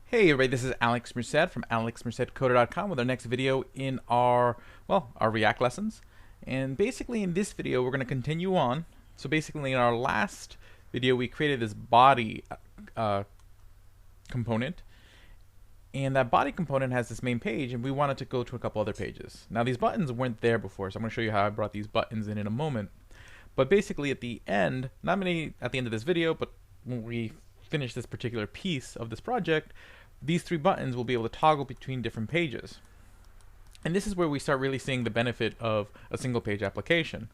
Hey everybody, this is Alex Merced from alexmercedcoder.com with our next video in our React lessons. And basically in this video we're going to continue on. So basically in our last video we created this body component, and that body component has this main page, and we wanted to go to a couple other pages. Now these buttons weren't there before, so I'm going to show you how I brought these buttons in a moment. But basically at the end, not many at the end of this video, but when we finish this particular piece of this project, these three buttons will be able to toggle between different pages. And this is where we start really seeing the benefit of a single page application.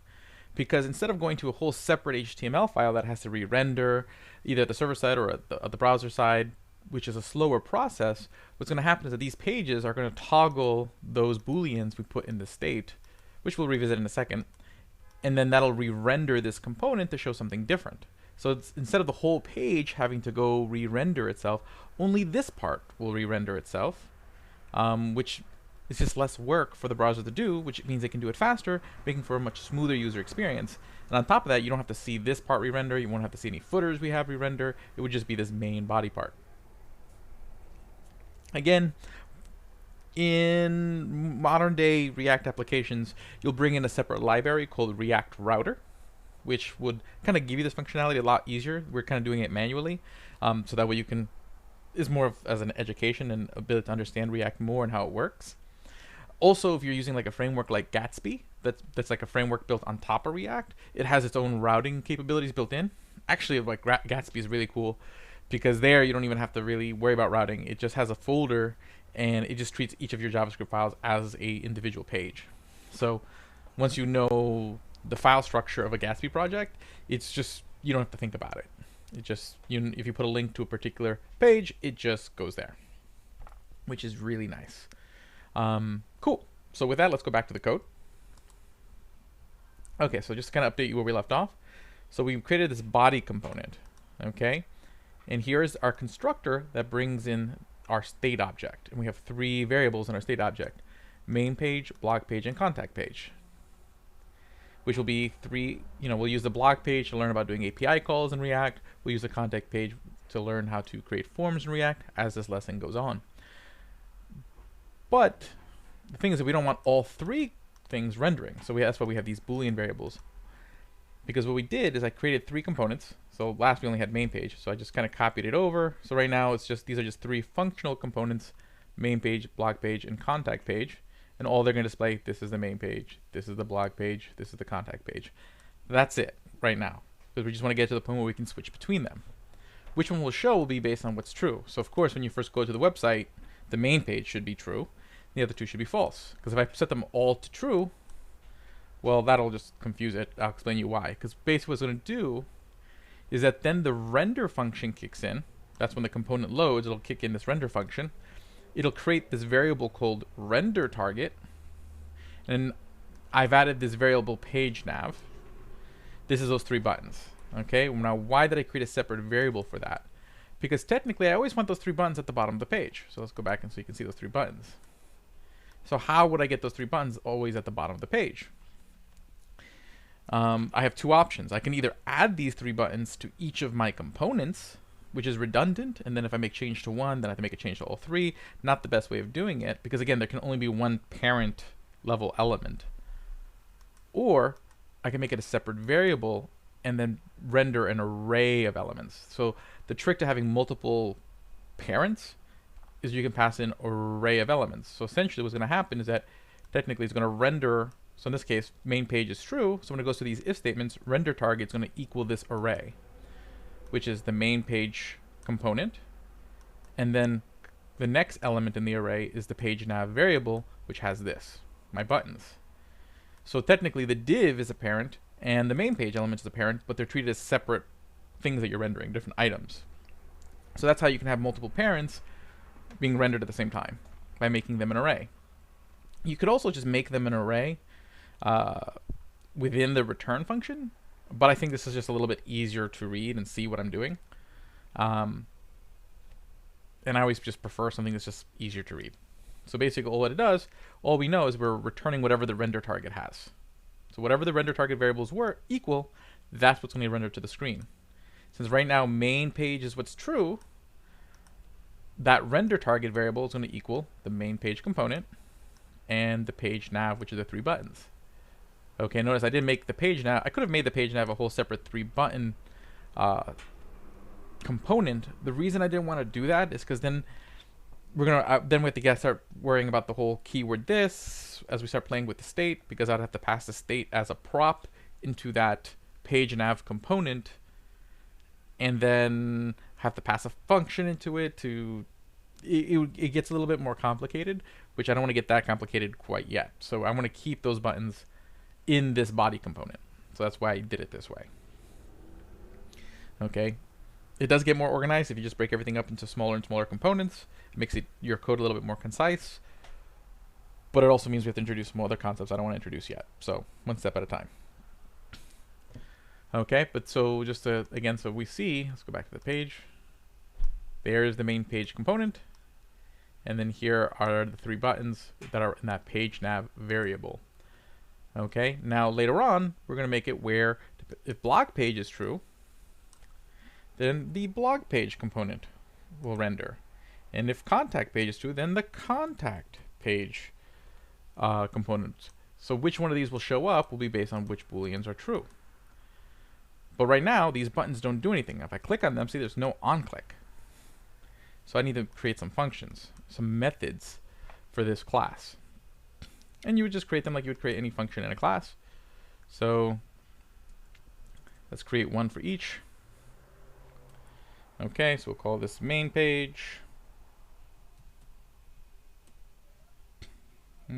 Because instead of going to a whole separate HTML file that has to re-render either at the server side or at the browser side, which is a slower process, what's going to happen is that these pages are going to toggle those booleans we put in the state, which we'll revisit in a second, and then that'll re-render this component to show something different. So instead of the whole page having to go re-render itself, only this part will re-render itself, which is just less work for the browser to do, which means they can do it faster, making for a much smoother user experience. And on top of that, you don't have to see this part re-render, you won't have to see any footers we have re-render, it would just be this main body part. Again, in modern day React applications, you'll bring in a separate library called React Router, which would kind of give you this functionality a lot easier. We're kind of doing it manually, so that way you can, is more of as an education and ability to understand React more and how it works. Also, if you're using like a framework like Gatsby, that's like a framework built on top of React, it has its own routing capabilities built in. Actually, like Gatsby is really cool because there you don't even have to really worry about routing. It just has a folder and it just treats each of your JavaScript files as a individual page. So once you know the file structure of a Gatsby project, it's just, you don't have to think about it. It just, if you put a link to a particular page, it just goes there, which is really nice. Cool. So with that, let's go back to the code. Okay, so just to kind of update you where we left off. So we created this body component, okay? And here's our constructor that brings in our state object. And we have three variables in our state object: main page, blog page, and contact page. Which will be three, we'll use the blog page to learn about doing API calls in React. We'll use the contact page to learn how to create forms in React as this lesson goes on. But the thing is that we don't want all three things rendering. So that's why we have these Boolean variables. Because what we did is I created three components. So last we only had main page. So I just kind of copied it over. So right now it's just, these are just three functional components: main page, blog page, and contact page. And all they're going to display, this is the main page, this is the blog page, this is the contact page. That's it right now, because we just want to get to the point where we can switch between them. Which one we'll show will be based on what's true. So of course, when you first go to the website, the main page should be true, the other two should be false. Because if I set them all to true, well, that'll just confuse it. I'll explain you why. Because basically what it's going to do is that then the render function kicks in. That's when the component loads, it'll kick in this render function. It'll create this variable called render target, and I've added this variable page nav. This is those three buttons. Okay, now why did I create a separate variable for that? Because technically I always want those three buttons at the bottom of the page. So let's go back and so you can see those three buttons. So how would I get those three buttons always at the bottom of the page? I have two options. I can either add these three buttons to each of my components, which is redundant, and then if I make change to one, then I have to make a change to all three. Not the best way of doing it, because again, there can only be one parent level element. Or I can make it a separate variable and then render an array of elements. So the trick to having multiple parents is you can pass in an array of elements. So essentially what's going to happen is that technically it's going to render, so in this case, main page is true, so when it goes to these if statements, render target is going to equal this array, which is the main page component, and then the next element in the array is the page nav variable, which has this, my buttons. So technically the div is a parent and the main page element is a parent, but they're treated as separate things that you're rendering, different items. So that's how you can have multiple parents being rendered at the same time, by making them an array. You could also just make them an array within the return function, but I think this is just a little bit easier to read and see what I'm doing. And I always just prefer something that's just easier to read. So basically all it does, all we know is we're returning whatever the render target has. So whatever the render target variables were equal, that's what's going to be rendered to the screen. Since right now main page is what's true, that render target variable is going to equal the main page component and the page nav, which are the 3 buttons. Okay, notice I didn't make the page nav. I could have made the page nav a whole separate 3 button component. The reason I didn't want to do that is because then we're gonna then we have to start worrying about the whole keyword this as we start playing with the state, because I'd have to pass the state as a prop into that page nav component, and then have to pass a function into it to. It gets a little bit more complicated, which I don't want to get that complicated quite yet. So I want to keep those buttons in this body component. So that's why I did it this way. Okay. It does get more organized if you just break everything up into smaller and smaller components. It makes your code a little bit more concise. But it also means we have to introduce some other concepts I don't want to introduce yet. So one step at a time. Okay, but so just to, again, so we see, let's go back to the page. There's the main page component. And then here are the 3 buttons that are in that page nav variable. Okay, now later on, we're going to make it where if blog page is true, then the blog page component will render. And if contact page is true, then the contact page component. So which one of these will show up will be based on which booleans are true. But right now, these buttons don't do anything. If I click on them, see there's no onClick. So I need to create some functions, some methods for this class. And you would just create them like you would create any function in a class. So let's create one for each. Okay, so we'll call this main page.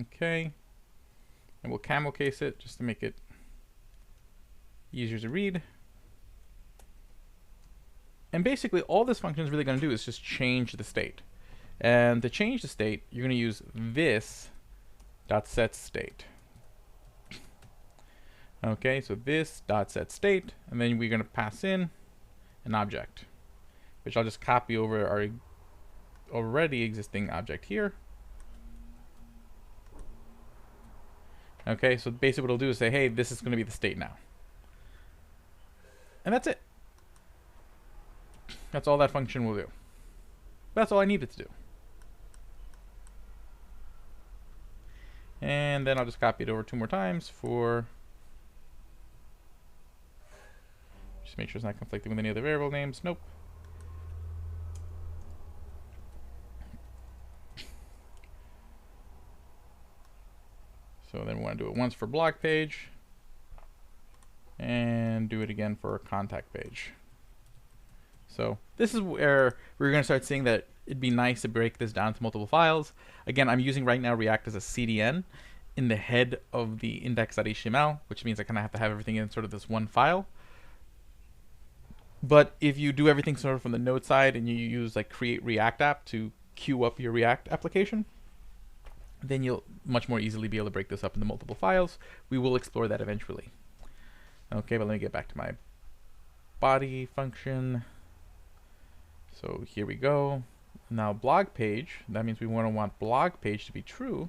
Okay. And we'll camel case it just to make it easier to read. And basically all this function is really going to do is just change the state. And to change the state, you're going to use this dot set state. Okay, so this dot set state, and then we're going to pass in an object, which I'll just copy over our already existing object here. Okay, so basically what it'll do is say, hey, this is going to be the state now. And that's it. That's all that function will do. That's all I need it to do. And then I'll just copy it over 2 more times for, just make sure it's not conflicting with any other variable names. Nope. So then we want to do it once for blog page and do it again for a contact page. So this is where we're going to start seeing that it'd be nice to break this down to multiple files. Again, I'm using right now React as a CDN in the head of the index.html, which means I kind of have to have everything in sort of this one file. But if you do everything sort of from the node side and you use like create React app to queue up your React application, then you'll much more easily be able to break this up into multiple files. We will explore that eventually. Okay, but let me get back to my body function. So here we go. Now blog page, that means we want blog page to be true.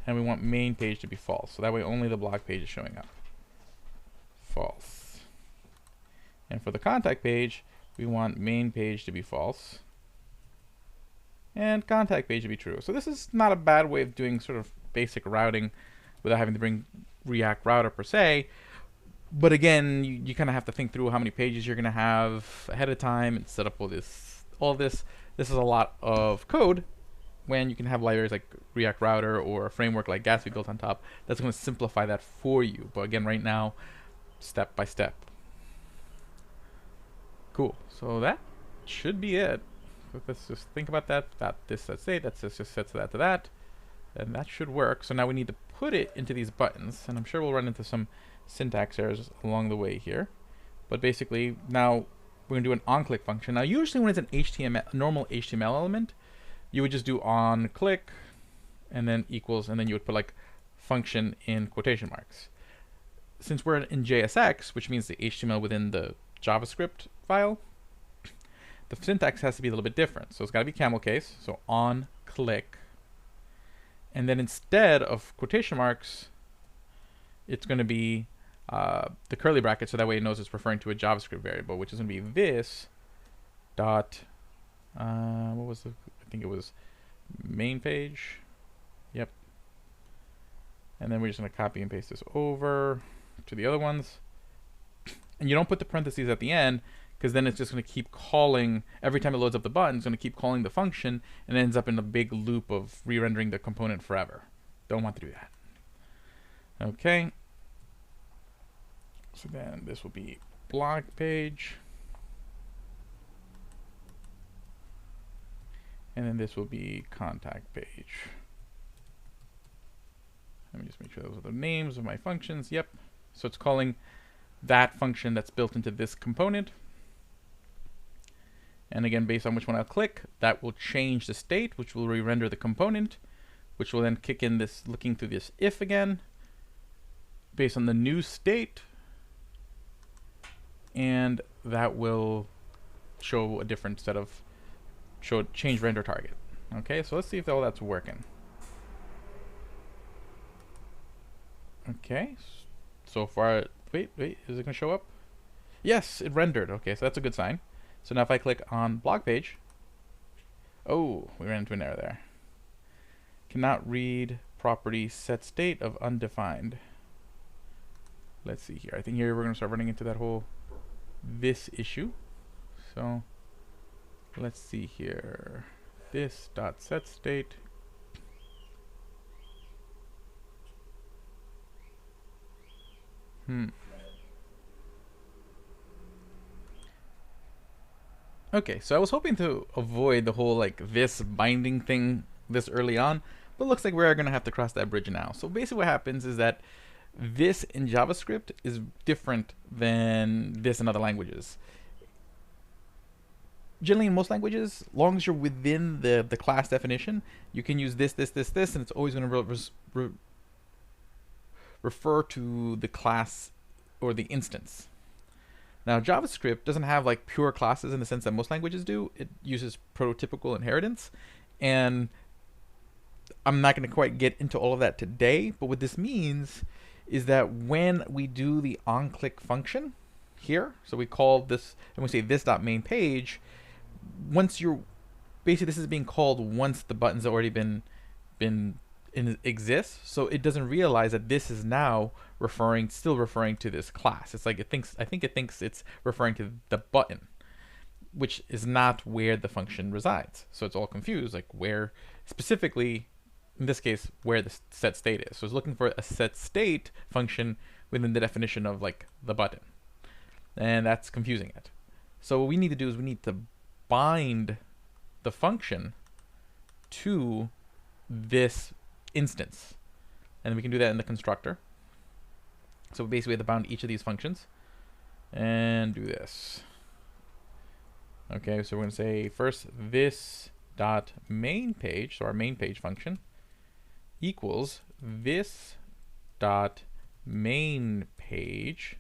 And we want main page to be false. So that way only the blog page is showing up. False. And for the contact page, we want main page to be false. And contact page to be true. So this is not a bad way of doing sort of basic routing without having to bring React Router per se. But again, you kind of have to think through how many pages you're going to have ahead of time and set up all this. This is a lot of code when you can have libraries like React Router or a framework like Gatsby built on top. That's going to simplify that for you. But again, right now, step by step. Cool. So that should be it. So let's just think about that. Let's say that's just sets that to that. And that should work. So now we need to put it into these buttons. And I'm sure we'll run into some syntax errors along the way here. But basically, now we're going to do an onClick function. Now, usually when it's an HTML, normal HTML element, you would just do onClick and then equals, and then you would put like function in quotation marks. Since we're in JSX, which means the HTML within the JavaScript file, the syntax has to be a little bit different. So it's got to be camel case, so onClick. And then instead of quotation marks, it's going to be the curly bracket, so that way it knows it's referring to a JavaScript variable, which is going to be this dot What was the? I think it was main page. Yep. And then we're just going to copy and paste this over to the other ones. And you don't put the parentheses at the end, because then it's just going to keep calling, every time it loads up the button, it's going to keep calling the function, and it ends up in a big loop of re-rendering the component forever. Don't want to do that. Okay. So then this will be blog page. And then this will be contact page. Let me just make sure those are the names of my functions. Yep. So it's calling that function that's built into this component. And again, based on which one I'll click, that will change the state, which will re-render the component, which will then kick in this, looking through this if again, based on the new state, and that will show a different set of, change render target. Okay, so let's see if all that's working. Okay, so far, wait, is it gonna show up? Yes, it rendered. Okay, so that's a good sign. So now if I click on blog page, oh, we ran into an error there. Cannot read property set state of undefined. Let's see here. I think here we're gonna start running into that whole this issue. So let's see here. This dot set state. Okay, so I was hoping to avoid the whole like this binding thing this early on, but it looks like we're gonna have to cross that bridge now. So basically what happens is that this in JavaScript is different than this in other languages. Generally in most languages, as long as you're within the class definition, you can use this, and it's always gonna refer to the class or the instance. Now JavaScript doesn't have like pure classes in the sense that most languages do. It uses prototypical inheritance, and I'm not going to quite get into all of that today, but what this means is that when we do the onClick function here, so we call this, and we say this.main page, once you're, basically this is being called once the button's already been exists, so it doesn't realize that this is now still referring to this class. It's like I think it thinks it's referring to the button, which is not where the function resides. So it's all confused, like where specifically, in this case, where the set state is. So it's looking for a set state function within the definition of like the button, and that's confusing it. So what we need to do is we need to bind the function to this instance, and we can do that in the constructor. So basically we have to bound each of these functions and do this. Okay, so we're going to say first this dot main page, so our main page function equals this dot main page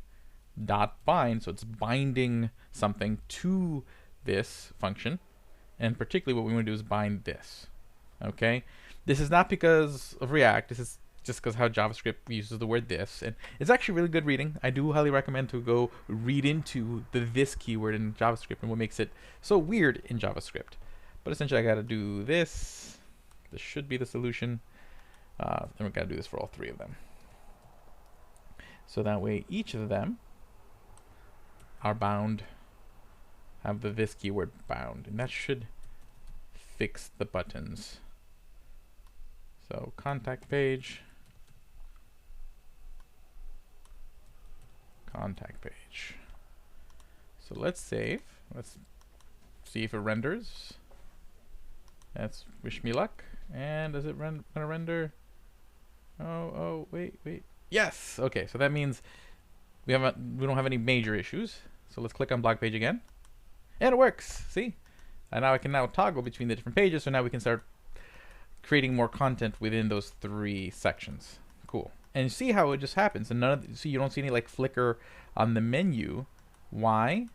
dot bind, so it's binding something to this function, and particularly what we want to do is bind this. Okay, this is not because of React, this is just because how JavaScript uses the word this, and it's actually really good reading. I do highly recommend to go read into the this keyword in JavaScript and what makes it so weird in JavaScript. But essentially I gotta do this. This should be the solution. And we gotta do this for all three of them. So that way each of them are bound, have the this keyword bound, and that should fix the buttons. So contact page, contact page. So let's save. Let's see if it renders. That's wish me luck. And is it gonna render? Oh, wait. Yes. Okay, so that means we don't have any major issues. So let's click on blog page again, and it works. See, and now I can toggle between the different pages. So now we can start creating more content within those three sections. Cool. And you see how it just happens, and see, you don't see any like flicker on the menu. Why?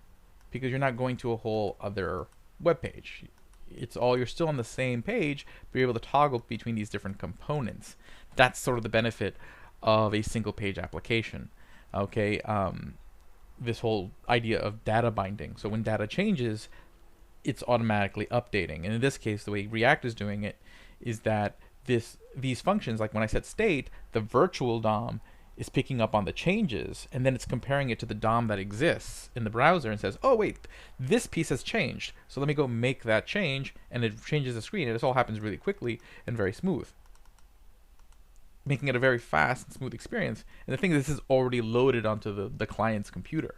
Because you're not going to a whole other web page. You're still on the same page, but you're able to toggle between these different components. That's sort of the benefit of a single page application. Okay, this whole idea of data binding. So when data changes, it's automatically updating. And in this case, the way React is doing it is that these functions, like when I set state, the virtual DOM is picking up on the changes, and then it's comparing it to the DOM that exists in the browser and says, oh wait, this piece has changed, so let me go make that change, and it changes the screen, and this all happens really quickly and very smooth, making it a very fast and smooth experience. And the thing is, this is already loaded onto the client's computer.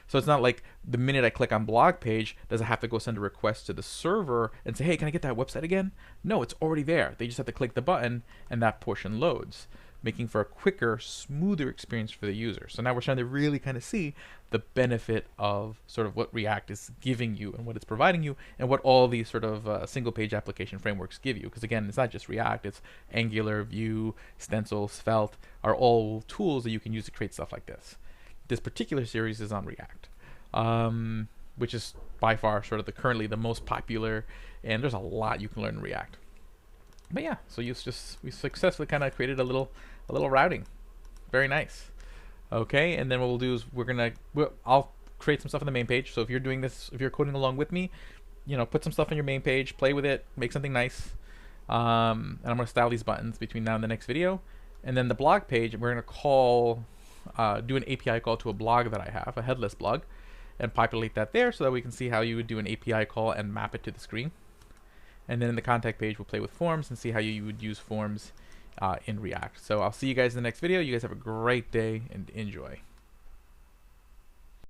So it's not like the minute I click on blog page, does I have to go send a request to the server and say, hey, can I get that website again? No, it's already there. They just have to click the button and that portion loads, making for a quicker, smoother experience for the user. So now we're starting to really kind of see the benefit of sort of what React is giving you and what it's providing you, and what all these sort of single page application frameworks give you. Because again, it's not just React, it's Angular, Vue, Stencil, Svelte are all tools that you can use to create stuff like this. This particular series is on React, which is by far sort of currently the most popular, and there's a lot you can learn in React. But yeah, so we successfully kind of created a little routing. Very nice. Okay, and then what we'll do is I'll create some stuff on the main page. So if you're doing this, if you're coding along with me, put some stuff on your main page, play with it, make something nice. And I'm gonna style these buttons between now and the next video. And then the blog page, we're gonna do an API call to a blog that I have, a headless blog, and populate that there so that we can see how you would do an API call and map it to the screen. And then in the contact page, we'll play with forms and see how you would use forms in React. So I'll see you guys in the next video. You guys have a great day and enjoy.